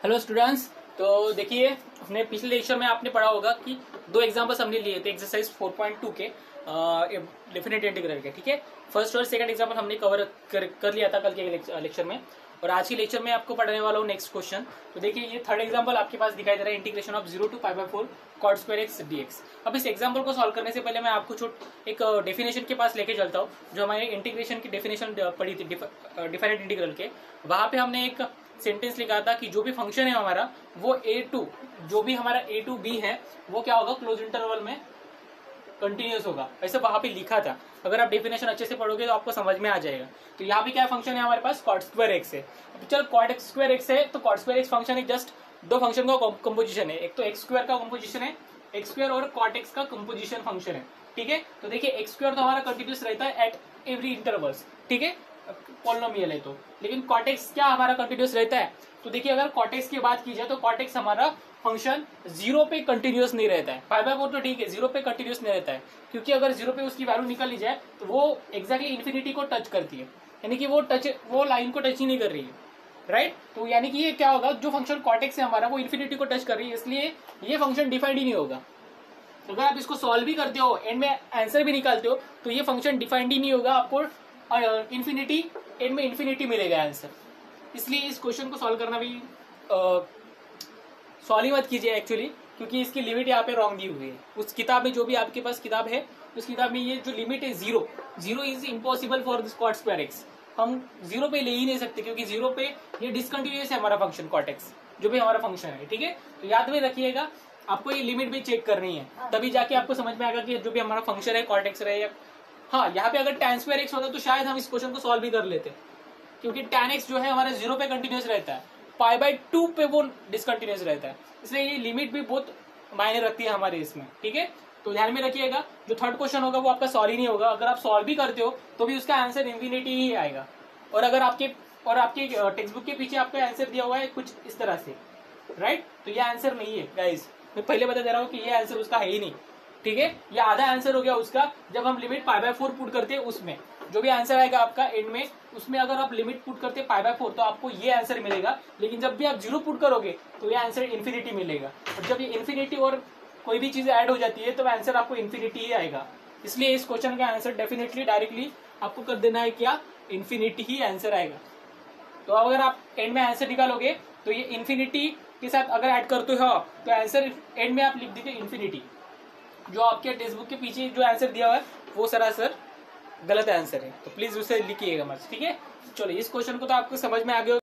Hello students. तो देखिए, अपने पिछले लेक्चर में आपने पढ़ा होगा कि दो एग्जांपल्स हमने लिए थे एक्सरसाइज 4.2 के डेफिनेट इंटीग्रल के। ठीक है, फर्स्ट और सेकंड एग्जांपल हमने कवर कर लिया था कल के लेक्चर में, और आज के लेक्चर में आपको पढ़ाने वाला हूँ नेक्स्ट क्वेश्चन। तो देखिए, ये थर्ड एग्जांपल आपके पास दिखाई दे रहा है, integration of 0 to π/4 cot square x dx। अब इस एग्जांपल को सॉल्व करने से पहले मैं आपको एक डेफिनेशन के पास लेके चलता हूँ, जो हमारे इंटीग्रेशन की डेफिनेशन पढ़ी थी डिफाइनेट इंटीग्रल के। वहां पे हमने एक सेंटेंस लिखा था कि जो भी फंक्शन है हमारा वो जो भी हमारा a to b है वो क्या होगा, क्लोज इंटरवल में कंटिन्यूस होगा, ऐसे वहां पे लिखा था। अगर आप डेफिनेशन अच्छे से पढ़ोगे तो आपको समझ में आ जाएगा। तो यहाँ पे क्या फंक्शन है हमारे पास, cot square x है। चल cot square x है, तो cot square x फंक्शन एक जस्ट दो फंक्शन का कंपोजिशन है, एक तो x स्क्वायर का कंपोजिशन है, x स्क्वायर और cot x का कंपोजिशन फंक्शन है। ठीक है, तो देखिए x स्क्वायर तो हमारा कंटिन्यूस रहता है एट एवरी इंटरवल्स, ठीक है, पॉलिनोमियल है तो। लेकिन cot x क्या हमारा कंटिन्यूस रहता है, तो देखिए अगर cot x की बात की जाए तो cot x हमारा फंक्शन 0 पे कंटिन्यूस नहीं रहता है। π/4 तो ठीक है, 0 पे कंटिन्यूस नहीं रहता है, क्योंकि अगर 0 पे उसकी वैल्यू निकल ली जाए तो वो एग्जैक्टली इन्फिनिटी को टच करती है, यानी कि वो लाइन को टच ही नहीं कर रही है, राइट। तो यानी कि ये क्या होगा, जो फंक्शन cot x है हमारा वो इन्फिनिटी को टच कर रही है, इसलिए ये फंक्शन डिफाइंड ही नहीं होगा। अगर आप इसको सॉल्व भी करते हो, एंड में आंसर भी निकालते हो, तो ये फंक्शन डिफाइंड ही नहीं होगा, आपको इन्फिनिटी एंड में इन्फिनिटी मिलेगा आंसर। इसलिए इस क्वेश्चन को सॉल्व करना भी सॉल्व ही मत कीजिए एक्चुअली, क्योंकि इसकी लिमिट यहाँ पे रॉन्ग दी हुई है। उस किताब में, जो भी आपके पास किताब है, उस किताब में ये जो लिमिट है zero is impossible for this cot square x। हम 0 पे ले ही नहीं सकते, क्योंकि 0 पे ये डिसकंटिन्यूअस है हमारा फंक्शन cot x, जो भी हमारा फंक्शन है। ठीक है, तो याद में रखिएगा, आपको ये लिमिट भी चेक करनी है, तभी जाके आपको समझ में आएगा कि जो भी हमारा फंक्शन है cot x रहे या हाँ, यहाँ पे अगर tan square x होता तो शायद हम इस क्वेश्चन को सॉल्व भी कर लेते, क्योंकि tan x जो है हमारा 0 पे कंटिन्यूस रहता है, π/2 पे वो डिसकंटिन्यूस रहता है, इसलिए ये लिमिट भी बहुत मायने रखती है हमारे इसमें। ठीक है, तो ध्यान में रखिएगा, जो थर्ड क्वेश्चन होगा वो आपका सॉल्व ही नहीं होगा। अगर आप सॉल्व भी करते हो तो भी उसका आंसर इन्फिनिटी ही आएगा, और अगर आपके टेक्स्ट बुक के पीछे आपका आंसर दिया हुआ है कुछ इस तरह से, राइट, तो ये आंसर नहीं है गाइस। मैं पहले बता दे रहा हूँ कि ये आंसर उसका है ही नहीं। ठीक है, ये आधा आंसर हो गया उसका, जब हम लिमिट π/4 पुट करते हैं, उसमें जो भी आंसर आएगा आपका एंड में, उसमें अगर आप लिमिट पुट करते π/4 तो आपको ये आंसर मिलेगा। लेकिन जब भी आप 0 पुट करोगे तो ये आंसर इन्फिनिटी मिलेगा, और जब ये इन्फिनिटी और कोई भी चीज ऐड हो जाती है तो आंसर आपको इन्फिनिटी ही आएगा। इसलिए इस क्वेश्चन का आंसर डेफिनेटली डायरेक्टली आपको कर देना है, क्या इन्फिनिटी ही आंसर आएगा। तो अगर आप एंड में आंसर निकालोगे तो ये इन्फिनिटी के साथ अगर ऐड करते हो तो आंसर एंड में आप लिख दीजिए इन्फिनिटी। जो आपके टेक्स्ट बुक के पीछे जो आंसर दिया हुआ है वो सरासर गलत आंसर है, तो प्लीज उसे लिखिएगा मत। ठीक है, चलो इस क्वेश्चन को तो आपको समझ में आ गया।